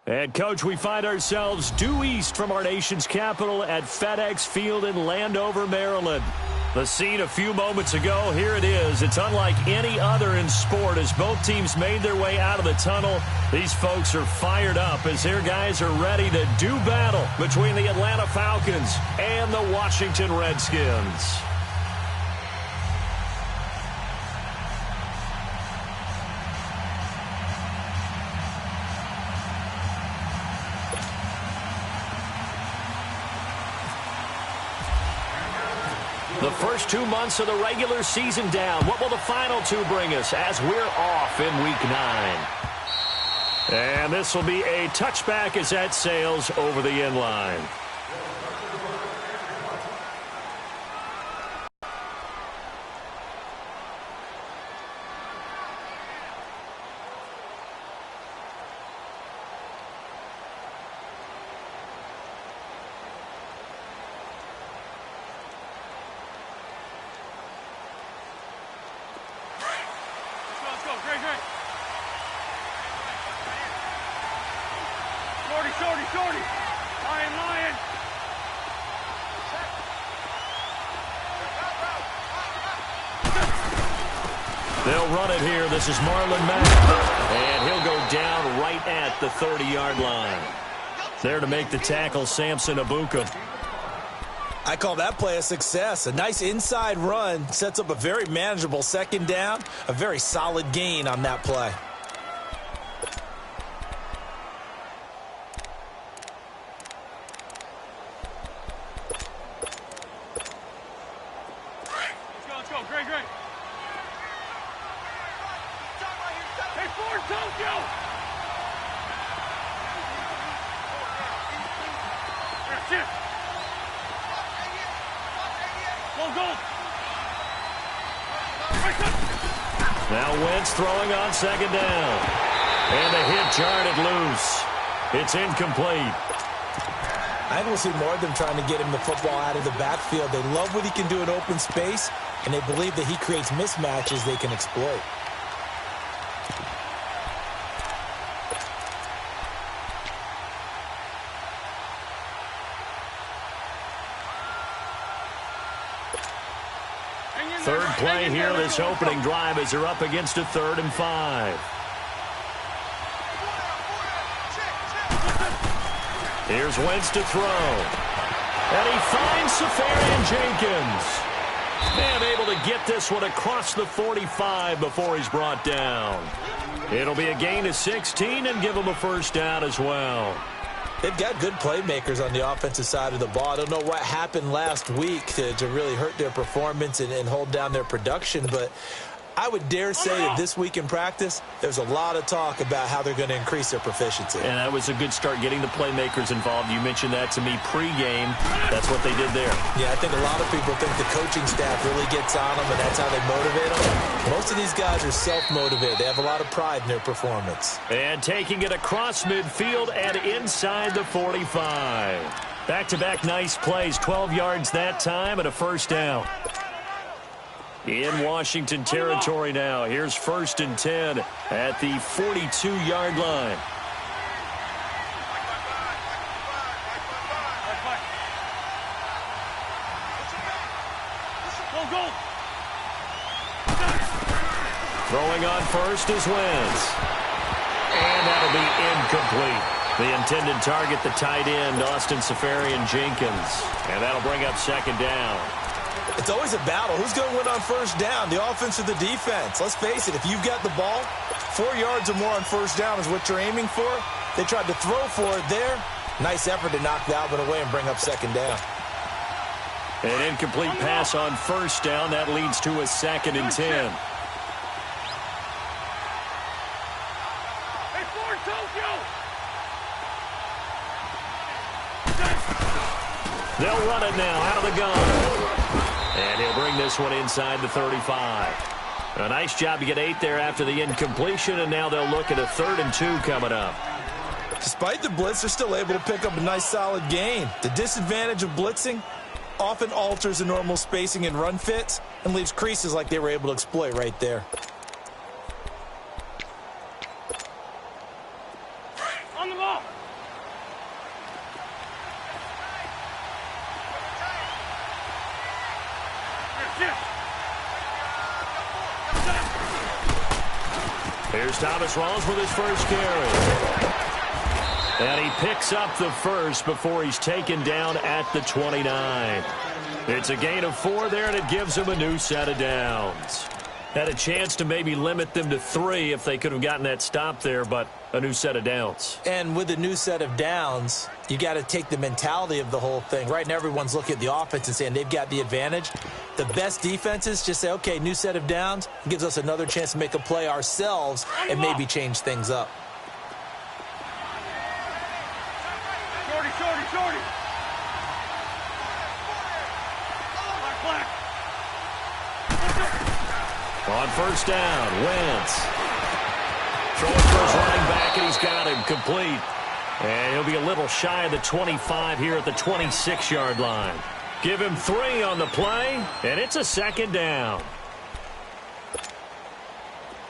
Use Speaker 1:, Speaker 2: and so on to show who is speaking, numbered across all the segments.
Speaker 1: And, Coach, we find ourselves due east from our nation's capital at FedEx Field in Landover, Maryland. The scene a few moments ago, here it is. It's unlike any other in sport as both teams made their way out of the tunnel. These folks are fired up as their guys are ready to do battle between the Atlanta Falcons and the Washington Redskins. The first 2 months of the regular season down. What will the final two bring us as we're off in Week 9? And this will be a touchback as that sails over the end line.
Speaker 2: Shorty. Lion.
Speaker 1: They'll run it here. This is Marlon Mack. And he'll go down right at the 30-yard line. There to make the tackle, Samson Abuka.
Speaker 3: I call that play a success. A nice inside run sets up a very manageable second down. A very solid gain on that play.
Speaker 2: Let's go. Great. Hey, Ford, Tokyo! Shift. Go.
Speaker 1: Now Wentz throwing on second down. And the hit jarred loose. It's incomplete.
Speaker 3: I think we'll see more of them trying to get him the football out of the backfield. They love what he can do in open space, and they believe that he creates mismatches they can exploit.
Speaker 1: Third play here, this opening drive as they're up against a 3rd and 5. Here's Wentz to throw. And he finds Safarian Jenkins. And able to get this one across the 45 before he's brought down. It'll be a gain of 16 and give him a first down as well.
Speaker 3: They've got good playmakers on the offensive side of the ball. I don't know what happened last week to really hurt their performance and hold down their production, but I would dare say that this week in practice, there's a lot of talk about how they're going to increase their proficiency.
Speaker 1: And that was a good start, getting the playmakers involved. You mentioned that to me pregame. That's what they did there.
Speaker 3: Yeah, I think a lot of people think the coaching staff really gets on them, and that's how they motivate them. Most of these guys are self-motivated. They have a lot of pride in their performance.
Speaker 1: And taking it across midfield and inside the 45. Back-to-back nice plays, 12 yards that time and a first down. In Washington territory now. Here's 1st and 10 at the 42-yard line.
Speaker 2: Go.
Speaker 1: Throwing on first is Wentz. And that'll be incomplete. The intended target, the tight end, Austin Safarian Jenkins. And that'll bring up second down.
Speaker 3: It's always a battle. Who's going to win on first down, the offense or the defense? Let's face it, if you've got the ball, 4 yards or more on first down is what you're aiming for. They tried to throw for it there. Nice effort to knock that one away and bring up second down.
Speaker 1: An incomplete pass on first down. That leads to a 2nd and 10.
Speaker 2: Hey, Ford, Tokyo!
Speaker 1: They'll run it now out of the gun. And he'll bring this one inside the 35. A nice job to get 8 there after the incompletion, and now they'll look at a 3rd and 2 coming up.
Speaker 3: Despite the blitz, they're still able to pick up a nice solid gain. The disadvantage of blitzing often alters the normal spacing and run fits and leaves creases like they were able to exploit right there.
Speaker 2: On the ball.
Speaker 1: Here's Thomas Rawls with his first carry. And he picks up the first before he's taken down at the 29. It's a gain of 4 there, and it gives him a new set of downs. Had a chance to maybe limit them to 3 if they could have gotten that stop there, but a new set of downs.
Speaker 3: And with a new set of downs, you got to take the mentality of the whole thing. Right now, everyone's looking at the offense and saying they've got the advantage. The best defenses just say, okay, new set of downs. It gives us another chance to make a play ourselves and maybe change things up.
Speaker 2: Shorty, shorty, shorty. Black, black.
Speaker 1: On first down, Wentz. Throwing for his running back, and he's got him complete. And he'll be a little shy of the 25 here at the 26-yard line. Give him 3 on the play, and it's a second down.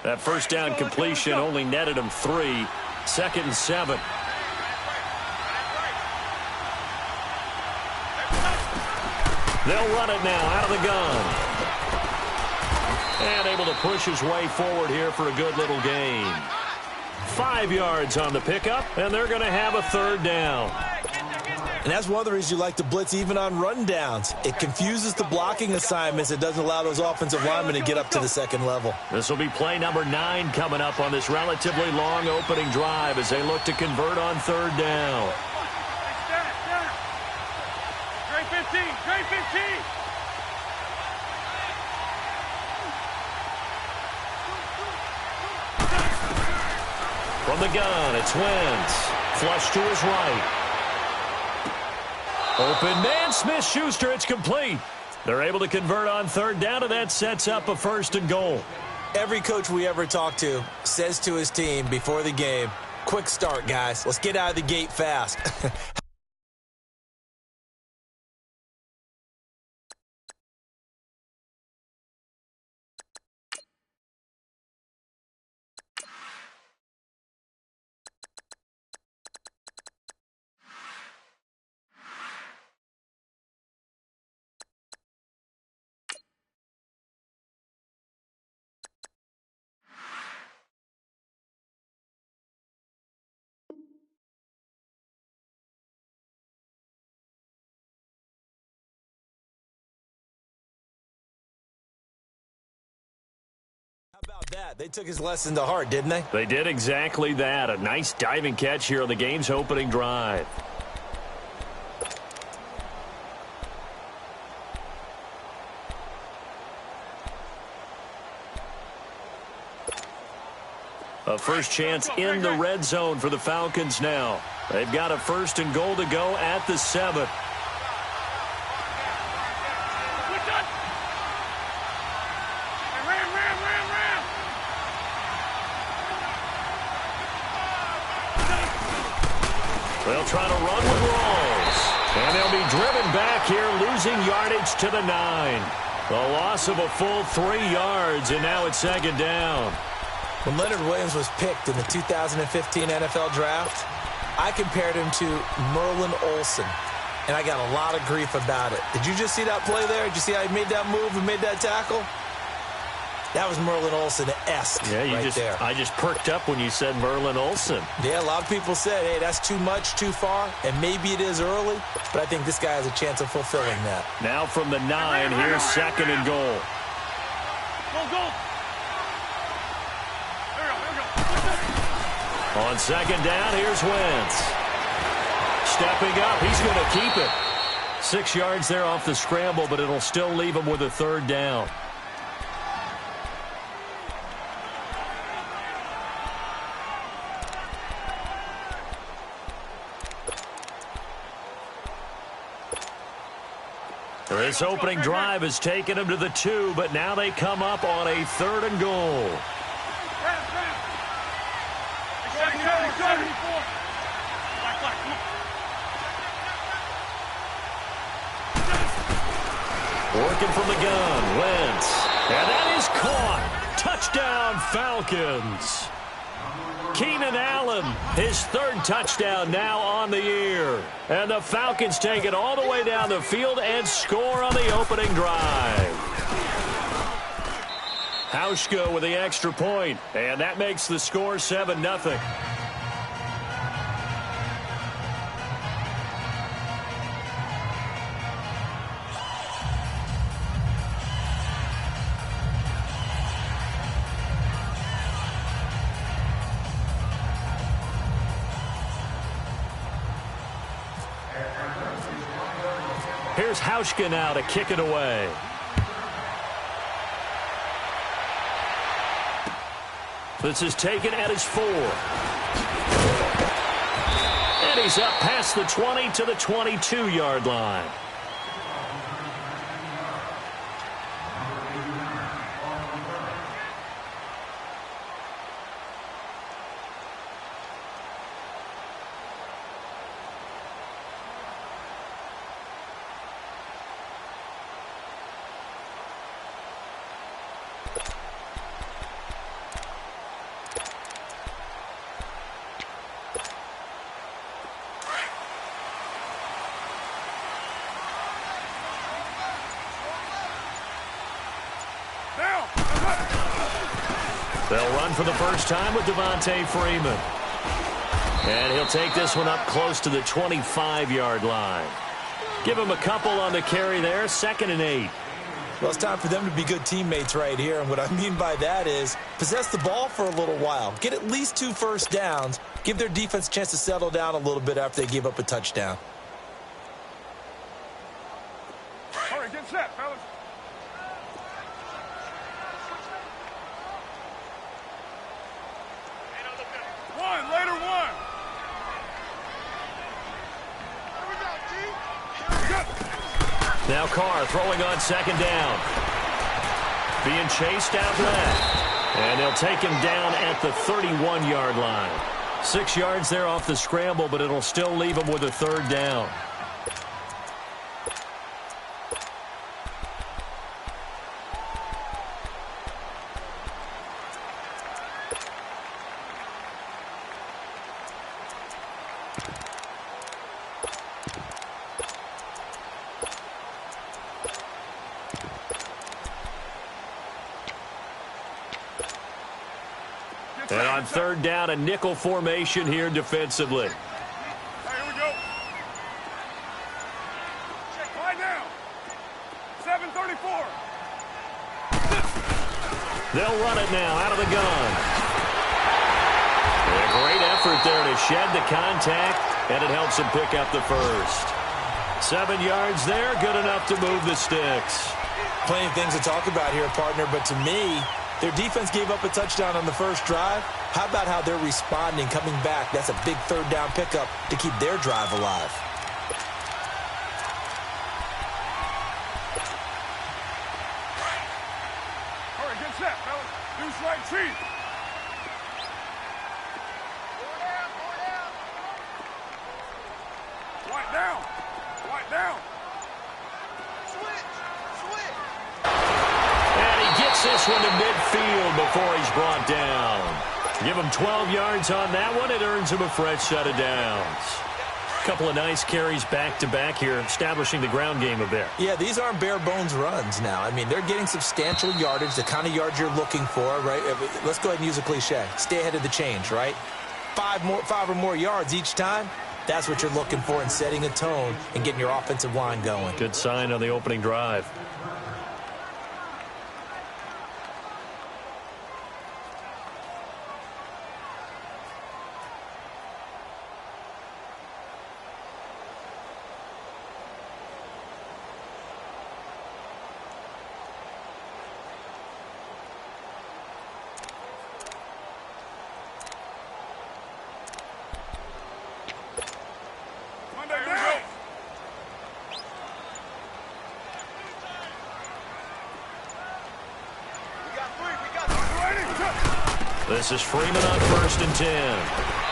Speaker 1: That first down completion only netted him 3. 2nd and 7. They'll run it now out of the gun. And able to push his way forward here for a good little gain. 5 yards on the pickup, and they're going to have a 3rd down.
Speaker 3: And that's one of the reasons you like to blitz even on rundowns. It confuses the blocking assignments. It doesn't allow those offensive linemen to get up to the second level.
Speaker 1: This will be play number 9 coming up on this relatively long opening drive as they look to convert on 3rd down.
Speaker 2: Grade 15, grade 15.
Speaker 1: From the gun, it's Wentz. Flush to his right. Open man, Smith-Schuster, it's complete. They're able to convert on 3rd down, and that sets up a 1st and goal.
Speaker 3: Every coach we ever talk to says to his team before the game, quick start, guys. Let's get out of the gate fast. How about that? They took his lesson to heart, didn't they?
Speaker 1: They did exactly that. A nice diving catch here on the game's opening drive. A first chance in the red zone for the Falcons now. They've got a 1st and goal to go at the 7. They'll try to run with Rawls. And they'll be driven back here, losing yardage to the 9. The loss of a full 3 yards, and now it's 2nd down.
Speaker 3: When Leonard Williams was picked in the 2015 NFL Draft, I compared him to Merlin Olsen, and I got a lot of grief about it. Did you just see that play there? Did you see how he made that move and made that tackle? That was Merlin Olsen-esque there.
Speaker 1: I just perked up when you said Merlin Olsen.
Speaker 3: Yeah, a lot of people said, hey, that's too much, too far, and maybe it is early, but I think this guy has a chance of fulfilling that.
Speaker 1: Now from the 9, here's 2nd and goal.
Speaker 2: Go.
Speaker 1: On 2nd down, here's Wentz. Stepping up, he's going to keep it. 6 yards there off the scramble, but it'll still leave him with a 3rd down. This opening drive has taken them to the 2, but now they come up on a 3rd and goal. Working from the gun, Wentz. And that is caught. Touchdown, Falcons. Keenan Allen, his third touchdown now on the year. And the Falcons take it all the way down the field and score on the opening drive. Hauschka with the extra point, and that makes the score 7-0. Here's Hauschka now to kick it away. This is taken at his 4. And he's up past the 20 to the 22-yard line. They'll run for the first time with Devontae Freeman. And he'll take this one up close to the 25-yard line. Give him a couple on the carry there, 2nd and 8.
Speaker 3: Well, it's time for them to be good teammates right here. And what I mean by that is possess the ball for a little while. Get at least 2 first downs. Give their defense a chance to settle down a little bit after they give up a touchdown.
Speaker 2: All right, get set, fellas. Later one.
Speaker 1: Now Carr throwing on 2nd down. Being chased out left. And they'll take him down at the 31-yard line. 6 yards there off the scramble, but it'll still leave him with a 3rd down. And on 3rd down, a nickel formation here defensively.
Speaker 2: Hey, here we go. Lie down. 7:34.
Speaker 1: They'll run it now out of the gun. And a great effort there to shed the contact, and it helps him pick up the first. 7 yards there, good enough to move the sticks.
Speaker 3: Plenty of things to talk about here, partner, but to me, their defense gave up a touchdown on the first drive. How about how they're responding, coming back? That's a big 3rd down pickup to keep their drive alive.
Speaker 2: All right, get set, fellas. Deuce right, cheat. White down. White down.
Speaker 1: This one to midfield before he's brought down. Give him 12 yards on that one. It earns him a fresh set of downs. A couple of nice carries back-to-back here, establishing the ground game a bit.
Speaker 3: Yeah, these aren't bare-bones runs now. I mean, they're getting substantial yardage, the kind of yards you're looking for, right? Let's go ahead and use a cliche. Stay ahead of the change, right? 5 or more yards each time. That's what you're looking for in setting a tone and getting your offensive line going.
Speaker 1: Good sign on the opening drive. This is Freeman on 1st and 10.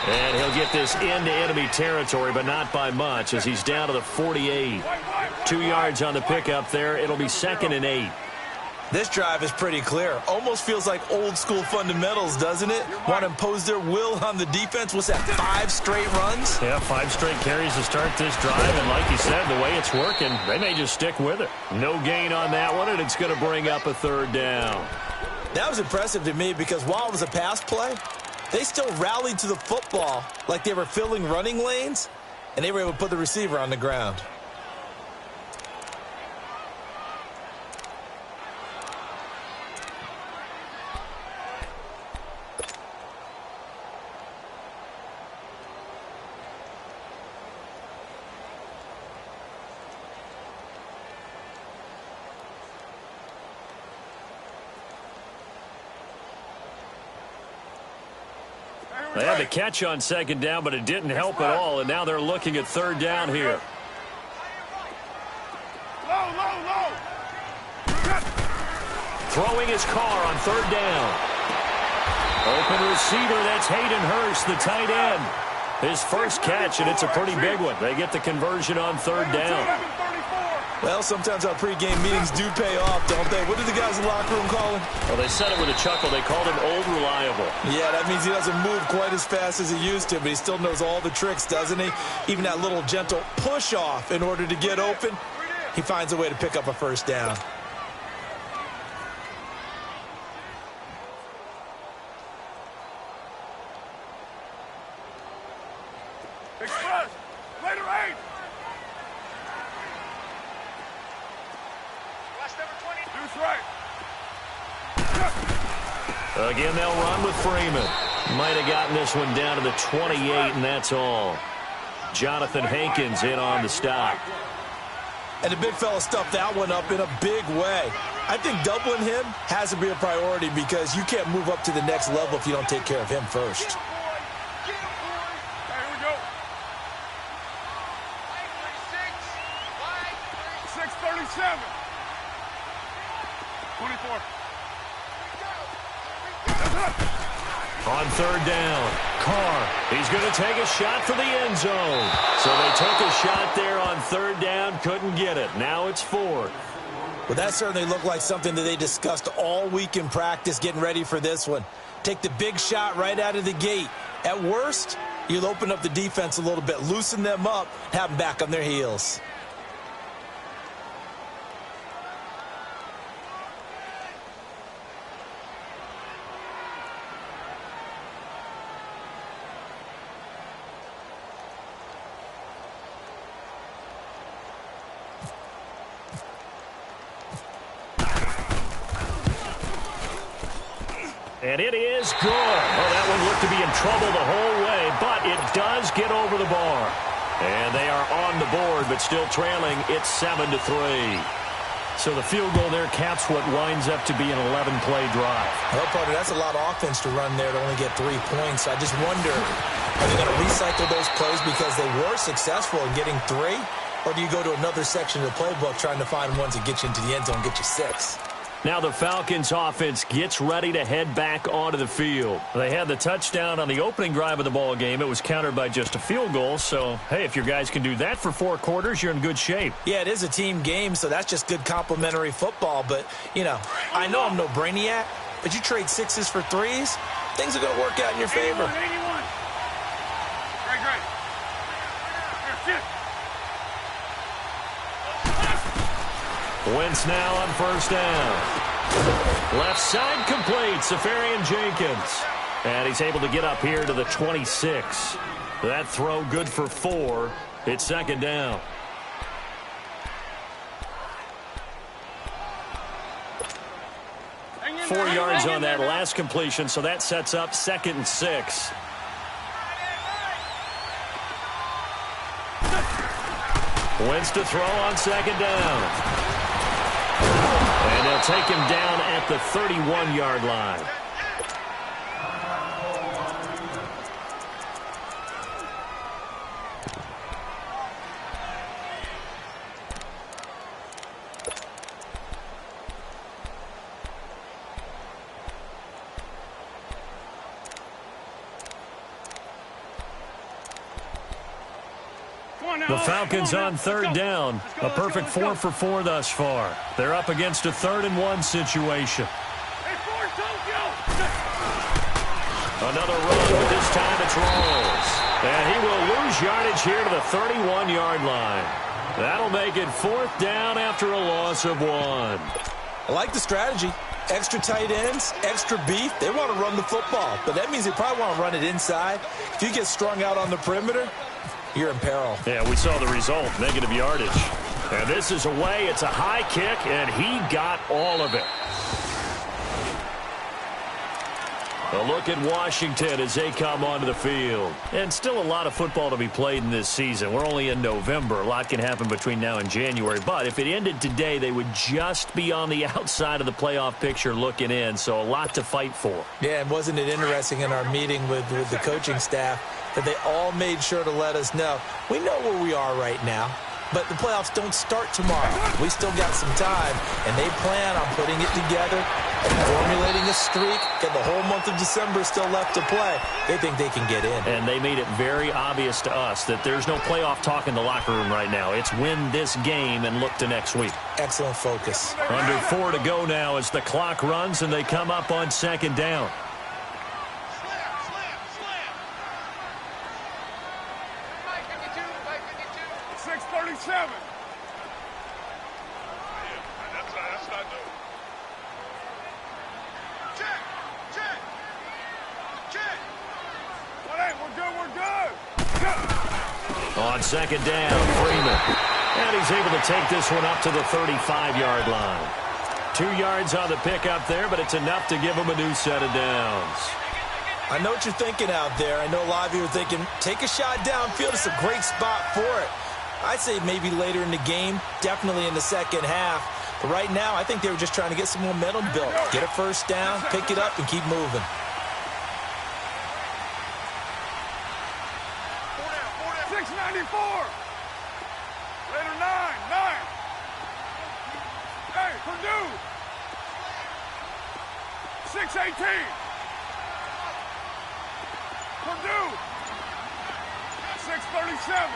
Speaker 1: And he'll get this into enemy territory, but not by much, as he's down to the 48. 2 yards on the pickup there. It'll be 2nd and 8.
Speaker 3: This drive is pretty clear. Almost feels like old school fundamentals, doesn't it? Want to impose their will on the defense. What's that, 5 straight runs?
Speaker 1: Yeah, 5 straight carries to start this drive. And like you said, the way it's working, they may just stick with it. No gain on that one, and it's going to bring up a 3rd down.
Speaker 3: That was impressive to me because while it was a pass play, they still rallied to the football like they were filling running lanes, and they were able to put the receiver on the ground.
Speaker 1: They had the catch on 2nd down, but it didn't help at all, and now they're looking at 3rd down here.
Speaker 2: Low.
Speaker 1: Throwing his car on 3rd down. Open receiver, that's Hayden Hurst, the tight end. His first catch, and it's a pretty big one. They get the conversion on 3rd down.
Speaker 3: Well, sometimes our pregame meetings do pay off, don't they? What did the guys in the locker room call him?
Speaker 1: Well, they said it with a chuckle. They called him Old Reliable.
Speaker 3: Yeah, that means he doesn't move quite as fast as he used to, but he still knows all the tricks, doesn't he? Even that little gentle push-off in order to get open, he finds a way to pick up a 1st down.
Speaker 2: Express. Later 8. Deuce right.
Speaker 1: Again, they'll run with Freeman. Might have gotten this one down to the 28, and that's all. Jonathan Hankins in on the stop.
Speaker 3: And the big fella stuffed that one up in a big way. I think doubling him has to be a priority because you can't move up to the next level if you don't take care of him first.
Speaker 2: 6:37. 24.
Speaker 1: On 3rd down, Carr, he's going to take a shot for the end zone. So they took a shot there on 3rd down, couldn't get it. Now it's 4th.
Speaker 3: Well, that certainly looked like something that they discussed all week in practice, getting ready for this one. Take the big shot right out of the gate. At worst, you'll open up the defense a little bit, loosen them up, have them back on their heels.
Speaker 1: And it is good. Oh, that one looked to be in trouble the whole way, but it does get over the bar. And they are on the board, but still trailing. It's 7-3. So the field goal there caps what winds up to be an 11-play drive.
Speaker 3: Well, partner, that's a lot of offense to run there to only get 3 points. I just wonder, are they going to recycle those plays because they were successful in getting 3? Or do you go to another section of the playbook trying to find ones that get you into the end zone and get you 6?
Speaker 1: Now the Falcons offense gets ready to head back onto the field. They had the touchdown on the opening drive of the ball game. It was countered by just a field goal. So, hey, if your guys can do that for 4 quarters, you're in good shape.
Speaker 3: Yeah, it is a team game, so that's just good complimentary football. But, you know, I know I'm no brainiac, but you trade 6s for 3s, things are going to work out in your favor.
Speaker 2: 81. Great. Here, sit.
Speaker 1: Wentz now on 1st down. Left side complete, Safarian Jenkins. And he's able to get up here to the 26. That throw good for 4. It's 2nd down. Four yards on that last completion, so that sets up 2nd and 6. Wentz to throw on 2nd down. And they'll take him down at the 31-yard line. The Falcons on third down. A perfect 4 for 4 thus far. They're up against a 3rd-and-1 situation. Another run, but this time it's Rawls. And he will lose yardage here to the 31-yard line. That'll make it 4th down after a loss of 1.
Speaker 3: I like the strategy. Extra tight ends, extra beef. They want to run the football, but that means they probably want to run it inside. If you get strung out on the perimeter, you're in peril.
Speaker 1: Yeah, we saw the result, negative yardage. And this is away. It's a high kick, and he got all of it. A look at Washington as they come onto the field. And still a lot of football to be played in this season. We're only in November. A lot can happen between now and January. But if it ended today, they would just be on the outside of the playoff picture looking in. So a lot to fight for.
Speaker 3: Yeah, and wasn't it interesting in our meeting with the coaching staff that they all made sure to let us know, we know where we are right now, but the playoffs don't start tomorrow. We still got some time, and they plan on putting it together, formulating a streak, and the whole month of December still left to play. They think they can get in.
Speaker 1: And they made it very obvious to us that there's no playoff talk in the locker room right now. It's win this game and look to next week.
Speaker 3: Excellent focus.
Speaker 1: Under 4 to go now as the clock runs and they come up on 2nd down.
Speaker 2: 6:37.
Speaker 1: On 2nd down, Freeman. And he's able to take this one up to the 35-yard line. 2 yards on the pickup there, but it's enough to give him a new set of downs.
Speaker 3: I know what you're thinking out there. I know a lot of you are thinking, take a shot downfield. It's a great spot for it. I'd say maybe later in the game, definitely in the second half. But right now, I think they were just trying to get some momentum built. Get a first down, pick it up, and keep moving.
Speaker 2: 694. Later 9. Hey, Purdue. 618. Purdue. 637.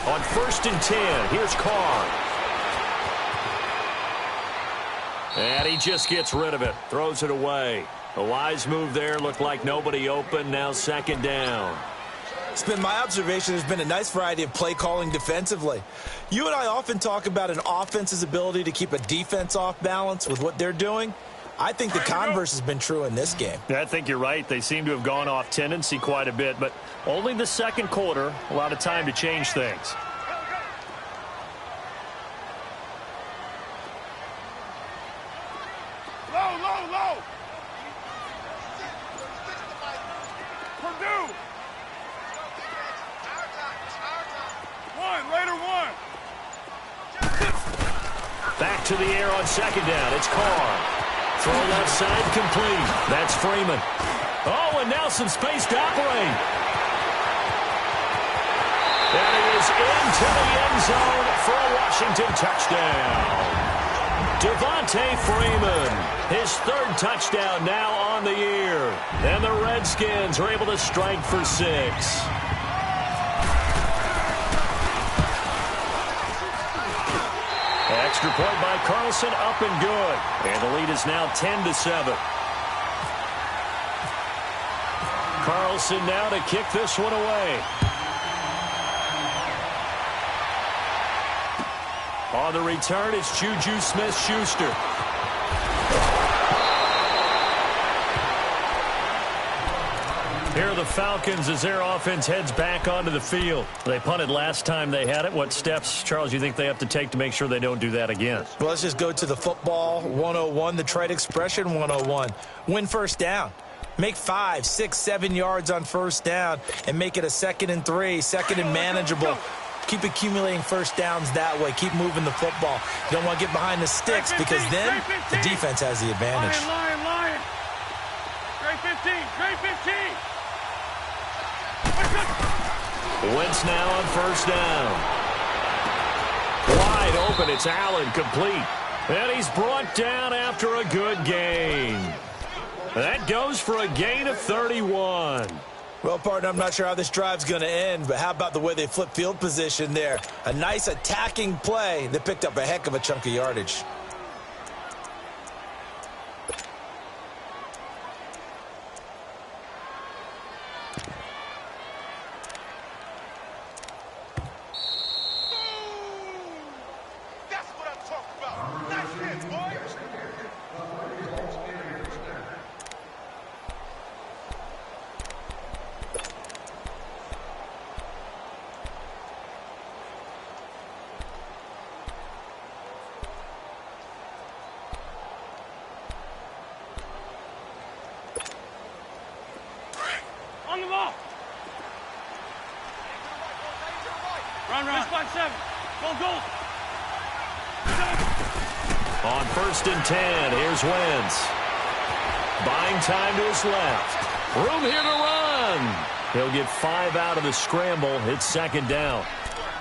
Speaker 1: On 1st and 10, here's Carr. And he just gets rid of it, throws it away. A wise move there, looked like nobody open, now 2nd down.
Speaker 3: It's been my observation there's been a nice variety of play calling defensively. You and I often talk about an offense's ability to keep a defense off balance with what they're doing. I think the converse has been true in this game.
Speaker 1: I think you're right. They seem to have gone off tendency quite a bit, but only the 2nd quarter, a lot of time to change things.
Speaker 2: Low. Purdue. 1, later 1.
Speaker 1: Back to the air on 2nd down. It's Carr. Throw left side complete. That's Freeman. Oh, and now some space to operate. And he is into the end zone for a Washington touchdown. Devontae Freeman, his 3rd touchdown now on the year. And the Redskins are able to strike for 6. Extra point by Carlson, up and good. And the lead is now 10-7. Carlson now to kick this one away. On the return, it's Juju Smith-Schuster. Here are the Falcons as their offense heads back onto the field. They punted last time they had it. What steps, Charles, you think they have to take to make sure they don't do that again?
Speaker 3: Well, let's just go to the football 101, the trite expression 101. Win first down. Make 5, 6, 7 yards on first down and make it a 2nd and 3, 2nd and manageable. Keep accumulating first downs that way. Keep moving the football. You don't want to get behind the sticks because then the defense has the advantage.
Speaker 2: Lion. Great 15.
Speaker 1: Wentz now on first down. Wide open. It's Allen, complete. And he's brought down after a good gain. That goes for a gain of 31.
Speaker 3: Well, partner, I'm not sure how this drive's going to end, but how about the way they flip field position there? A nice attacking play that picked up a heck of a chunk of yardage.
Speaker 2: That's what I'm talking about. Nice hit, boy. On the ball. Run. 6-5-7. Goal.
Speaker 1: On 1st and 10, here's Wentz. Buying time to his left. Room here to run. He'll get 5 out of the scramble. It's 2nd down.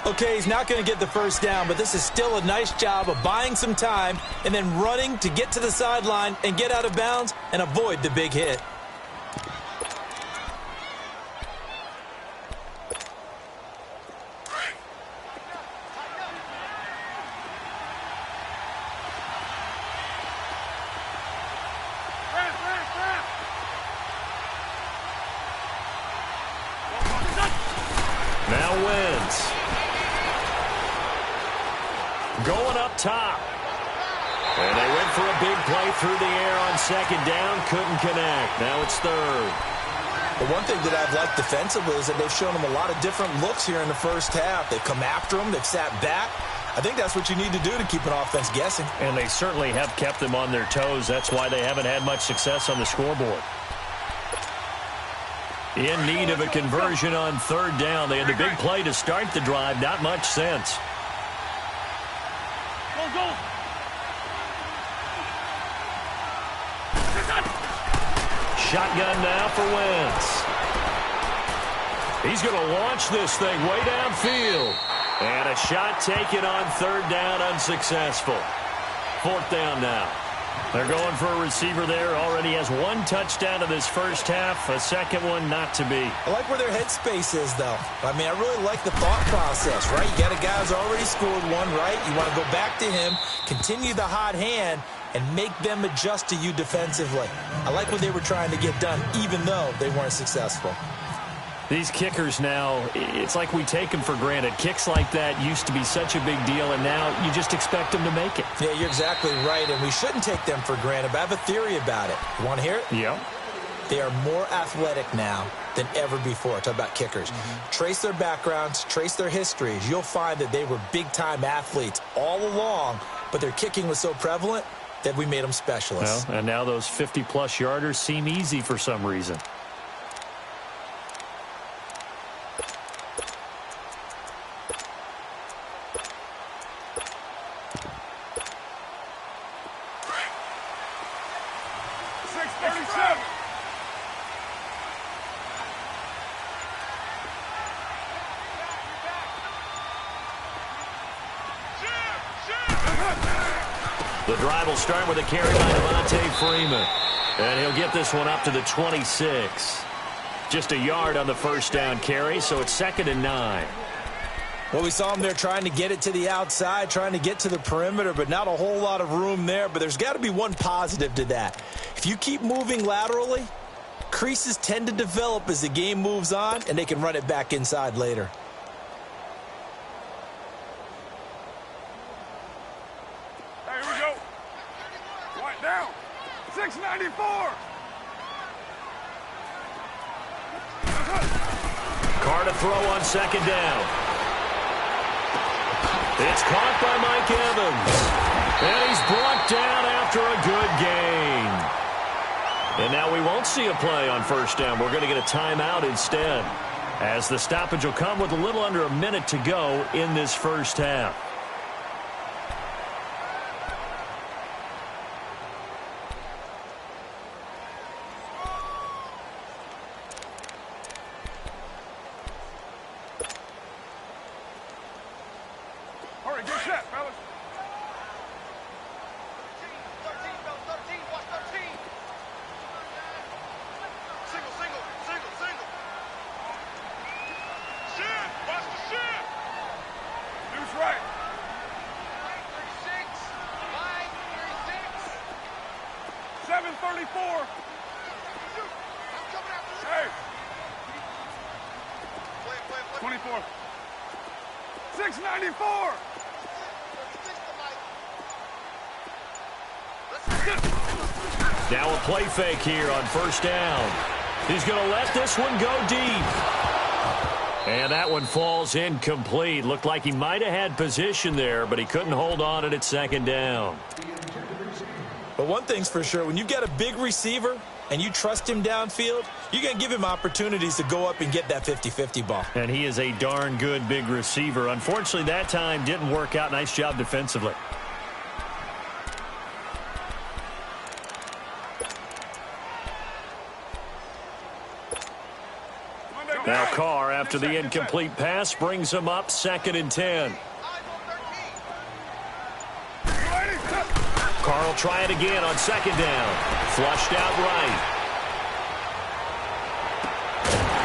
Speaker 3: Okay, he's not going to get the first down, but this is still a nice job of buying some time and then running to get to the sideline and get out of bounds and avoid the big hit.
Speaker 1: Now Wentz. Going up top. And they went for a big play through the air on 2nd down. Couldn't connect. Now it's 3rd.
Speaker 3: The one thing that I've liked defensively is that they've shown them a lot of different looks here in the first half. They've come after them. They've sat back. I think that's what you need to do to keep an offense guessing.
Speaker 1: And they certainly have kept them on their toes. That's why they haven't had much success on the scoreboard. In need of a conversion on 3rd down. They had the big play to start the drive. Not much sense.
Speaker 2: Go.
Speaker 1: Shotgun now for Wentz. He's going to launch this thing way downfield. And a shot taken on 3rd down, unsuccessful. 4th down now. They're going for a receiver there. Already has 1 touchdown in this first half. A second one not to be.
Speaker 3: I like where their headspace is, though. I mean, I really like the thought process, right? You got a guy who's already scored 1, right? You want to go back to him, continue the hot hand, and make them adjust to you defensively. I like what they were trying to get done, even though they weren't successful.
Speaker 1: These kickers now, it's like we take them for granted. Kicks like that used to be such a big deal, and now you just expect them to make it.
Speaker 3: Yeah, you're exactly right, and we shouldn't take them for granted, but I have a theory about it. You want to hear it?
Speaker 1: Yeah.
Speaker 3: They are more athletic now than ever before. Talk about kickers. Trace their backgrounds, trace their histories. You'll find that they were big-time athletes all along, but their kicking was so prevalent that we made them specialists.
Speaker 1: Well, and now those 50-plus yarders seem easy for some reason. The drive will start with a carry by Devontae Freeman. And he'll get this one up to the 26. Just a yard on the first down carry, so it's 2nd and 9.
Speaker 3: Well, we saw him there trying to get it to the outside, trying to get to the perimeter, but not a whole lot of room there. But there's got to be one positive to that. If you keep moving laterally, creases tend to develop as the game moves on, and they can run it back inside later.
Speaker 2: Hey, here we go. Right down. 694.
Speaker 1: Carr to throw on 2nd down. It's caught by Mike Evans. And he's brought down after a good gain. And now we won't see a play on 1st down. We're going to get a timeout instead, as the stoppage will come with a little under a minute to go in this first half.
Speaker 2: All right, get set, fellas.
Speaker 4: 13, fellas, 13, watch 13. Single. 34. I'm coming after you. Hey. Play. 24. 694.
Speaker 1: Now a play fake here on first down. He's going to let this one go deep. And that one falls incomplete. Looked like he might have had position there, but he couldn't hold on at second down.
Speaker 3: But one thing's for sure, when you've got a big receiver and you trust him downfield, you're going to give him opportunities to go up and get that 50-50 ball.
Speaker 1: And he is a darn good big receiver. Unfortunately, that time didn't work out. Nice job defensively. Now Carr, after the incomplete pass, brings him up 2nd and 10. Carr will try it again on 2nd down. Flushed out right.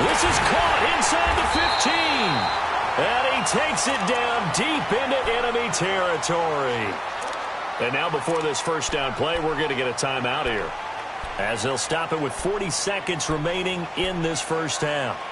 Speaker 1: This is caught inside the 15. And he takes it down deep into enemy territory. And now before this first down play, we're going to get a timeout here, as they'll stop it with 40 seconds remaining in this first half.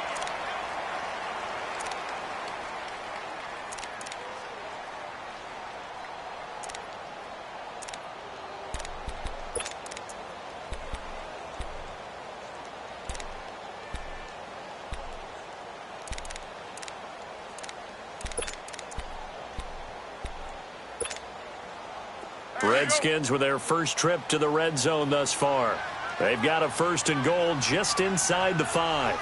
Speaker 1: Redskins with their first trip to the red zone thus far. They've got a 1st and goal just inside the 5.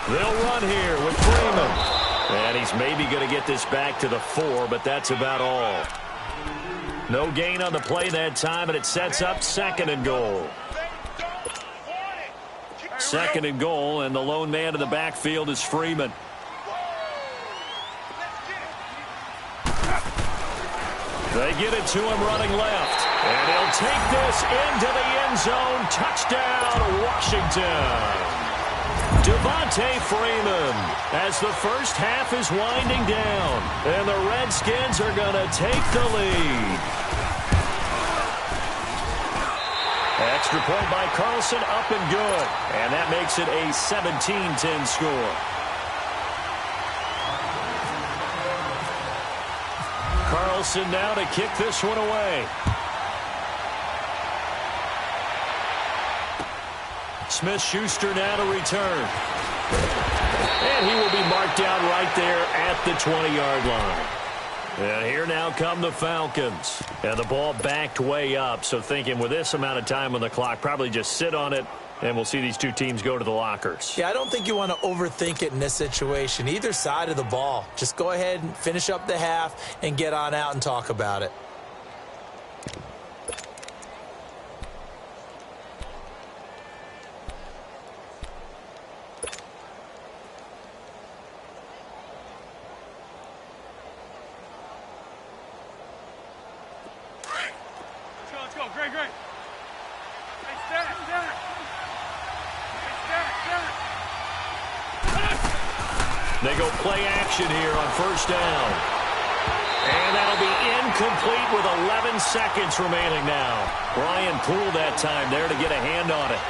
Speaker 1: They'll run here with Freeman. And he's maybe going to get this back to the 4, but that's about all. No gain on the play that time, and it sets up 2nd and goal. 2nd and goal, and the lone man in the backfield is Freeman. They get it to him running left. And he'll take this into the end zone. Touchdown, Washington. Devontae Freeman, as the first half is winding down, and the Redskins are going to take the lead. Extra point by Carlson, up and good, and that makes it a 17-10 score. Carlson now to kick this one away. Smith-Schuster now to return. And he will be marked down right there at the 20-yard line. And here now come the Falcons. And the ball backed way up, so thinking with this amount of time on the clock, probably just sit on it, and we'll see these two teams go to the lockers.
Speaker 3: Yeah, I don't think you want to overthink it in this situation. Either side of the ball. Just go ahead and finish up the half and get on out and talk about it.
Speaker 1: They go play action here on first down. And that'll be incomplete with 11 seconds remaining now. Brian Poole that time there to get a hand on it.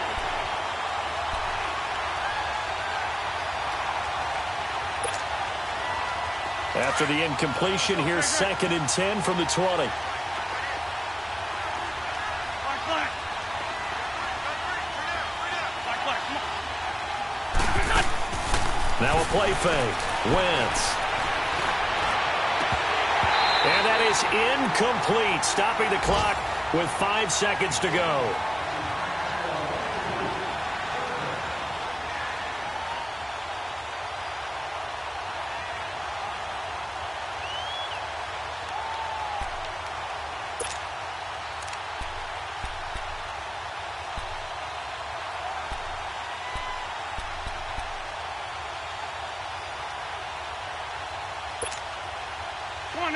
Speaker 1: After the incompletion, here's 2nd and 10 from the 20. Now a play fake. Wentz. And that is incomplete, stopping the clock with 5 seconds to go.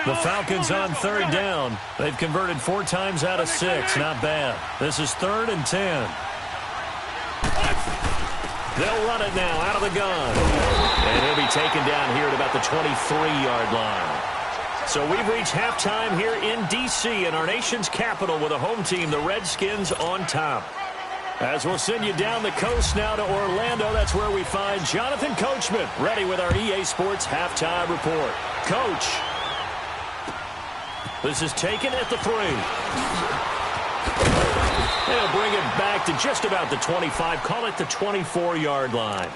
Speaker 1: The Falcons on third down. They've converted 4 times out of 6. Not bad. This is 3rd and 10. They'll run it now out of the gun. And he'll be taken down here at about the 23-yard line. So we've reached halftime here in D.C. in our nation's capital with a home team, the Redskins, on top. As we'll send you down the coast now to Orlando, that's where we find Jonathan Coachman, ready with our EA Sports halftime report. Coach, this is taken at the 3. They'll bring it back to just about the 25, call it the 24-yard line.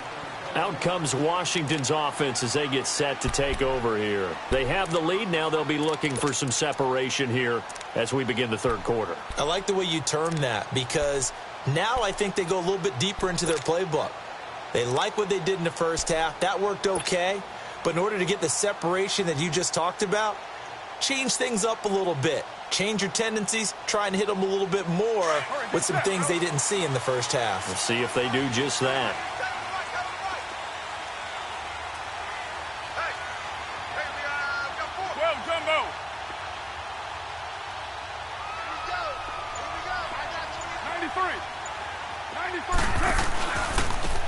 Speaker 1: Out comes Washington's offense as they get set to take over here. They have the lead. Now they'll be looking for some separation here as we begin the third quarter.
Speaker 3: I like the way you term that because now I think they go a little bit deeper into their playbook. They like what they did in the first half. That worked okay. But in order to get the separation that you just talked about, change things up a little bit. Change your tendencies, try and hit them a little bit more with some things they didn't see in the first half.
Speaker 1: We'll see if they do just that.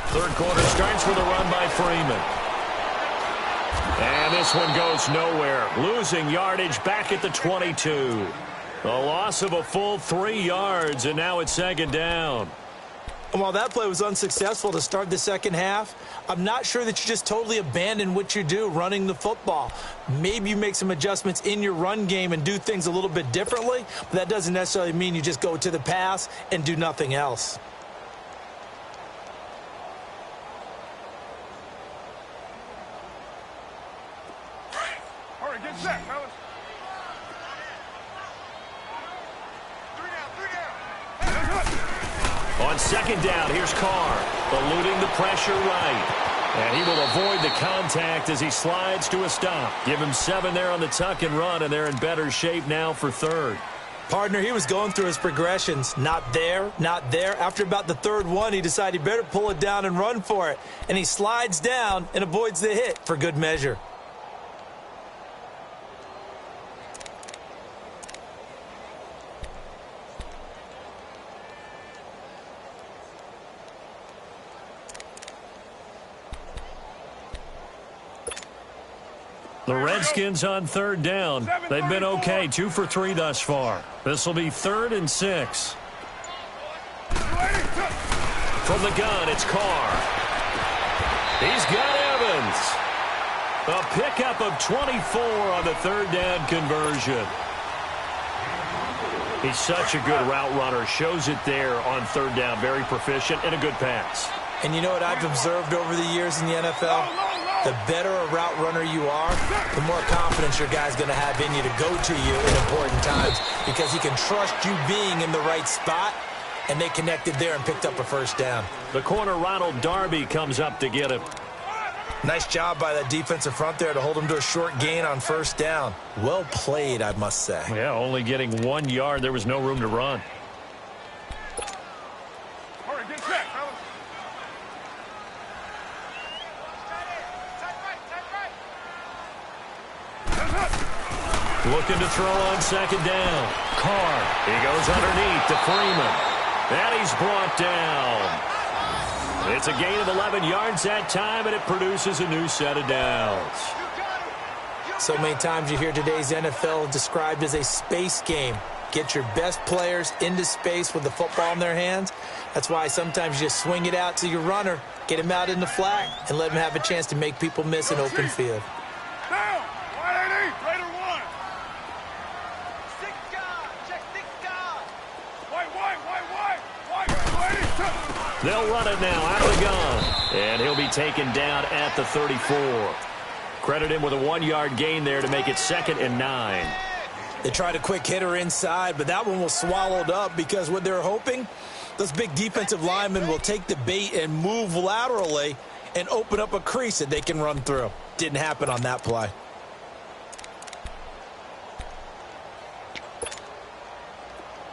Speaker 1: Third quarter starts with a run by Freeman. And this one goes nowhere. Losing yardage back at the 22. A loss of a full 3 yards, and now it's 2nd down.
Speaker 3: And while that play was unsuccessful to start the second half, I'm not sure that you just totally abandon what you do running the football. Maybe you make some adjustments in your run game and do things a little bit differently, but that doesn't necessarily mean you just go to the pass and do nothing else.
Speaker 4: Get set, fellas.
Speaker 2: 3 down.
Speaker 1: On 2nd down, here's Carr, eluding the pressure right. And he will avoid the contact as he slides to a stop. Give him 7 there on the tuck and run, and they're in better shape now for 3rd.
Speaker 3: Partner, he was going through his progressions. Not there, not there. After about the 3rd one, he decided he better pull it down and run for it. And he slides down and avoids the hit for good measure.
Speaker 1: The Redskins on 3rd down. They've been okay, 2 for 3 thus far. This will be 3rd and 6. From the gun, it's Carr. He's got Evans. A pickup of 24 on the 3rd down conversion. He's such a good route runner. Shows it there on 3rd down. Very proficient and a good pass.
Speaker 3: And you know what I've observed over the years in the NFL? The better a route runner you are, the more confidence your guy's going to have in you to go to you in important times because he can trust you being in the right spot, and they connected there and picked up a 1st down.
Speaker 1: The corner, Ronald Darby, comes up to get him.
Speaker 3: Nice job by that defensive front there to hold him to a short gain on 1st down. Well played, I must say.
Speaker 1: Yeah, only getting 1 yard. There was no room to run.
Speaker 4: All right, get set, fellas.
Speaker 1: Looking to throw on 2nd down. Carr. He goes underneath to Freeman. And he's brought down. It's a gain of 11 yards that time, and it produces a new set of downs.
Speaker 3: So many times you hear today's NFL described as a space game. Get your best players into space with the football in their hands. That's why sometimes you just swing it out to your runner, get him out in the flat, and let him have a chance to make people miss an open field.
Speaker 4: Down. 180. Raider 1.
Speaker 2: 6 guard. Check 6 guard.
Speaker 4: White. 280.
Speaker 1: They'll run it now out of the gun. And he'll be taken down at the 34. Credit him with a 1-yard gain there to make it 2nd and 9.
Speaker 3: They tried a quick hitter inside, but that one was swallowed up because what they're hoping, those big defensive linemen will take the bait and move laterally and open up a crease that they can run through. Didn't happen on that play.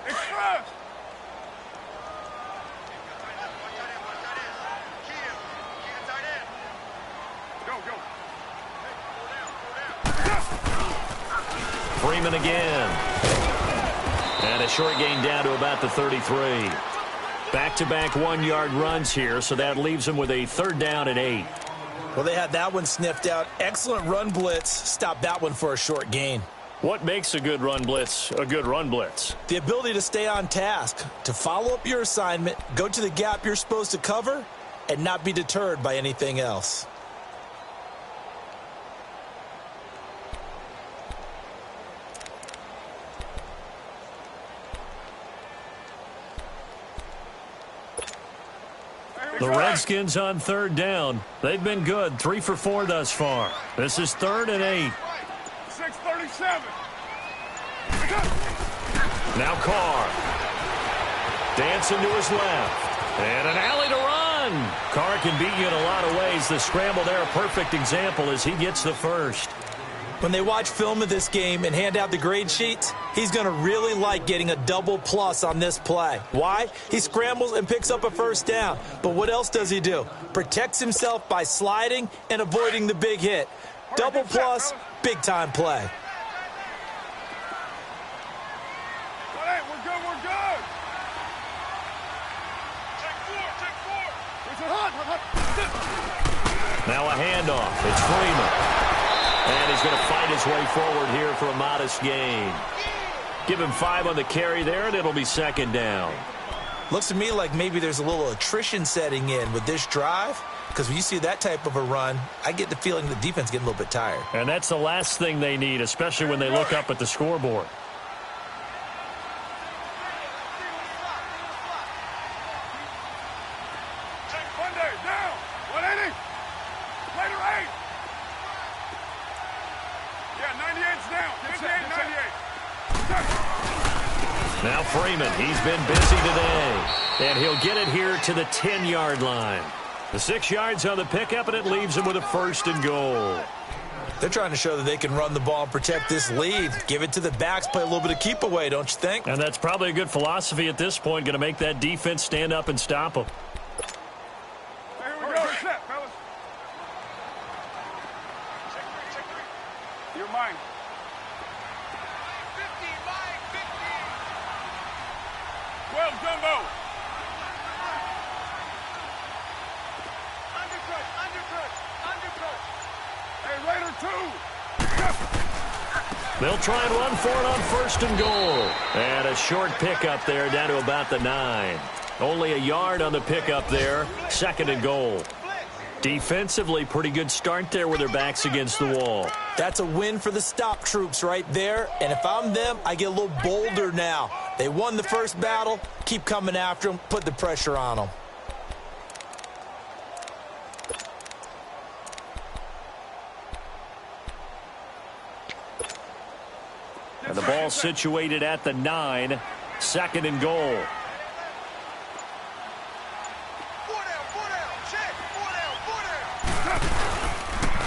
Speaker 4: Express. Go.
Speaker 1: Freeman again. And a short gain down to about the 33. Back-to-back 1-yard runs here, so that leaves them with a 3rd down and 8.
Speaker 3: Well, they had that one sniffed out. Excellent run blitz. Stop that one for a short gain.
Speaker 1: What makes a good run blitz a good run blitz?
Speaker 3: The ability to stay on task, to follow up your assignment, go to the gap you're supposed to cover, and not be deterred by anything else.
Speaker 1: The Redskins on 3rd down. They've been good, 3 for 4 thus far. This is 3rd and 8.
Speaker 4: 6:37.
Speaker 1: Now Carr. Dancing to his left. And an alley to run. Carr can beat you in a lot of ways. The scramble there, a perfect example as he gets the first.
Speaker 3: When they watch film of this game and hand out the grade sheets, he's going to really like getting a double plus on this play. Why? He scrambles and picks up a 1st down. But what else does he do? Protects himself by sliding and avoiding the big hit. Double plus, big-time play.
Speaker 4: We're good, we're good. Take 4.
Speaker 1: Now a handoff. It's Freeman. And he's going to fight his way forward here for a modest gain. Give him 5 on the carry there, and it'll be 2nd down.
Speaker 3: Looks to me like maybe there's a little attrition setting in with this drive, because when you see that type of a run, I get the feeling the defense getting a little bit tired.
Speaker 1: And that's the last thing they need, especially when they look up at the scoreboard.
Speaker 4: Monday, down. 180. Later 8. Yeah, 98's down. 58, 98.
Speaker 1: Now Freeman, he's been busy today. And he'll get it here to the 10-yard line. The 6 yards on the pickup, and it leaves him with a 1st and goal.
Speaker 3: They're trying to show that they can run the ball and protect this lead. Give it to the backs, play a little bit of keep away, don't you think?
Speaker 1: And that's probably a good philosophy at this point, going to make that defense stand up and stop them.
Speaker 4: Here we go. Set, fellas. You're mine. 12, Dumbo. Undercut. Hey, Raider 2.
Speaker 1: They'll try and run for it on 1st and goal. And a short pickup there down to about the 9. Only a yard on the pickup there. 2nd and goal. Defensively, pretty good start there with their backs against the wall.
Speaker 3: That's a win for the stop troops right there. And if I'm them, I get a little bolder now. They won the first battle. Keep coming after them. Put the pressure on them.
Speaker 1: And the ball situated at the 9. 2nd and goal.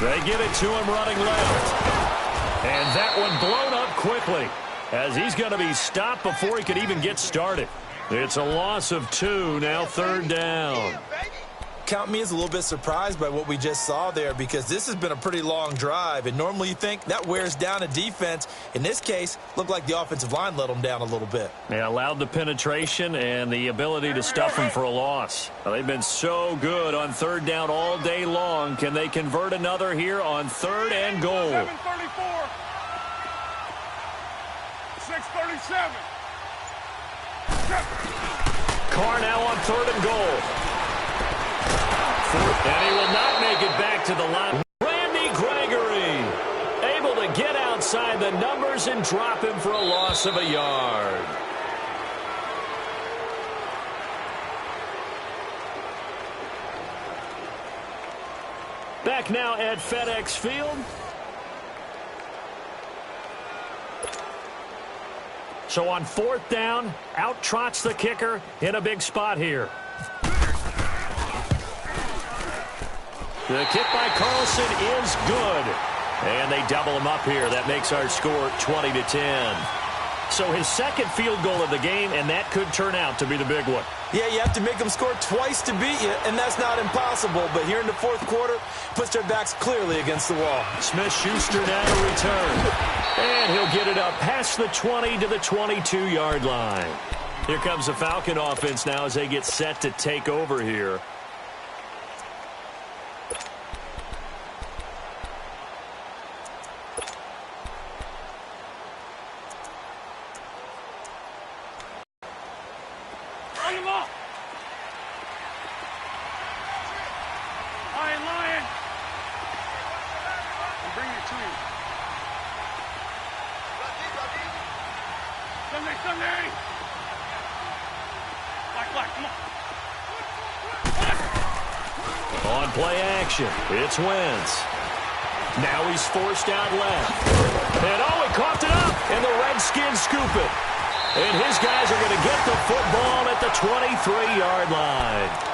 Speaker 1: They get it to him running left. And that one blown up quickly as he's going to be stopped before he could even get started. It's a loss of 2, now 3rd down.
Speaker 3: Count me as a little bit surprised by what we just saw there, because this has been a pretty long drive, and normally you think that wears down a defense. In this case, looked like the offensive line let them down a little bit.
Speaker 1: They allowed the penetration and the ability to stuff them for a loss. Well, they've been so good on 3rd down all day long. Can they convert another here on 3rd and goal?
Speaker 4: 7:34. 6:37.
Speaker 1: Carr now on 3rd and goal. And he will not make it back to the line. Randy Gregory able to get outside the numbers and drop him for a loss of a yard. Back now at FedEx Field. So on 4th down, out trots the kicker in a big spot here. The kick by Carlson is good. And they double him up here. That makes our score 20-10. So his second field goal of the game, and that could turn out to be the big one.
Speaker 3: Yeah, you have to make them score twice to beat you, and that's not impossible. But here in the fourth quarter, puts their backs clearly against the wall.
Speaker 1: Smith-Schuster now to return. And he'll get it up past the 20 to the 22-yard line. Here comes the Falcon offense now as they get set to take over here. On play action, it's Wentz. Now he's forced out left. And oh, he coughed it up, and the Redskins scoop it. And his guys are going to get the football at the 23-yard line.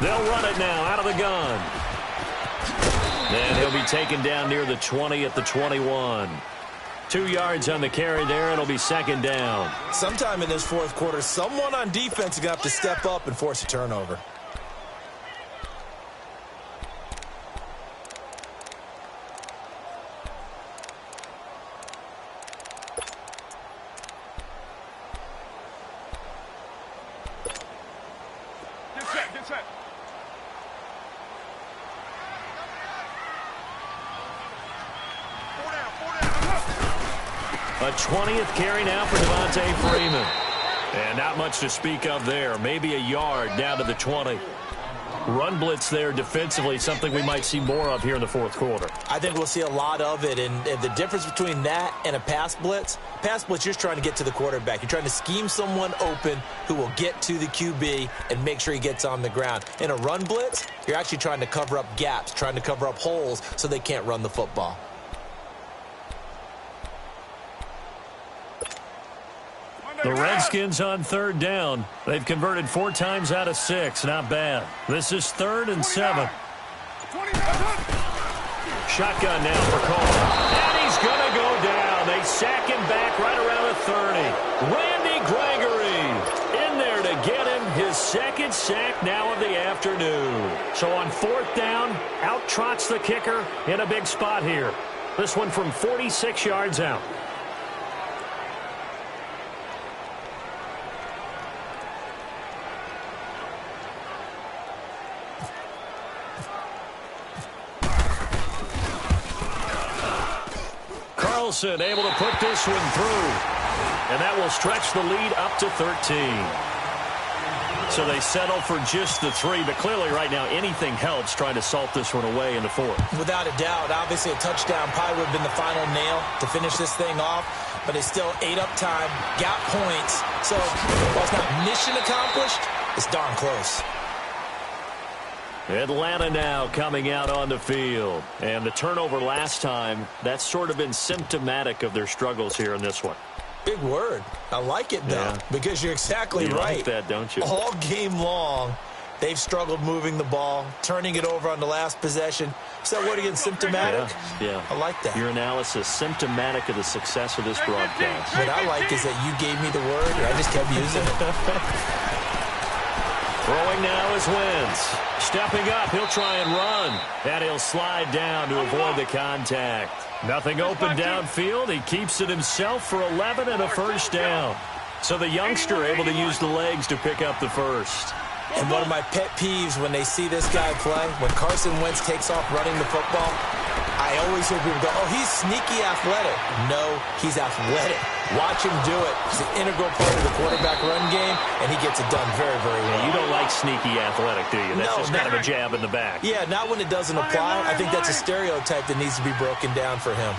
Speaker 1: They'll run it now out of the gun. And he'll be taken down near the 20 at the 21. 2 yards on the carry there. It'll be second down.
Speaker 3: Sometime in this fourth quarter, someone on defense is going to have to step up and force a turnover.
Speaker 1: A 20th carry now for Devontae Freeman. And not much to speak of there. Maybe a yard down to the 20. Run blitz there defensively, something we might see more of here in the fourth quarter.
Speaker 3: I think we'll see a lot of it. And the difference between that and a pass blitz, you're just trying to get to the quarterback. You're trying to scheme someone open who will get to the QB and make sure he gets on the ground. In a run blitz, you're actually trying to cover up gaps, trying to cover up holes so they can't run the football.
Speaker 1: The Redskins on third down. They've converted 4 times out of 6. Not bad. This is 3rd and 7. Shotgun now for Cole. And he's going to go down. They sack him back right around the 30. Randy Gregory in there to get him his second sack now of the afternoon. So on 4th down, out trots the kicker in a big spot here. This one from 46 yards out. Able to put this one through. And that will stretch the lead up to 13. So they settle for just the 3. But clearly right now anything helps trying to salt this one away in the 4th.
Speaker 3: Without a doubt. Obviously a touchdown probably would have been the final nail to finish this thing off. But it's still ate up time. Got points. So while it's not mission accomplished, it's darn close.
Speaker 1: Atlanta now coming out on the field. And the turnover last time, that's sort of been symptomatic of their struggles here in this one.
Speaker 3: Big word. I like it, though, because you're exactly right.
Speaker 1: You like that, don't you?
Speaker 3: All game long, they've struggled moving the ball, turning it over on the last possession. Is that word again, symptomatic?
Speaker 1: Yeah.
Speaker 3: I like that.
Speaker 1: Your analysis, symptomatic of the success of this broadcast.
Speaker 3: What I like is that you gave me the word, and I just kept using it.
Speaker 1: Throwing now is Wentz. Stepping up, he'll try and run. And he'll slide down to avoid the contact. Nothing open downfield. He keeps it himself for 11 and a first down. So the youngster able to use the legs to pick up the first.
Speaker 3: And one of my pet peeves when they see this guy play, when Carson Wentz takes off running the football, I always hear people go, oh, he's sneaky athletic. No, he's athletic. Watch him do it. He's an integral part of the quarterback run game, and he gets it done very, very well.
Speaker 1: Yeah, you don't like sneaky athletic, do you? That's just kind of a jab in the back.
Speaker 3: Yeah, not when it doesn't apply. I think that's a stereotype that needs to be broken down for him.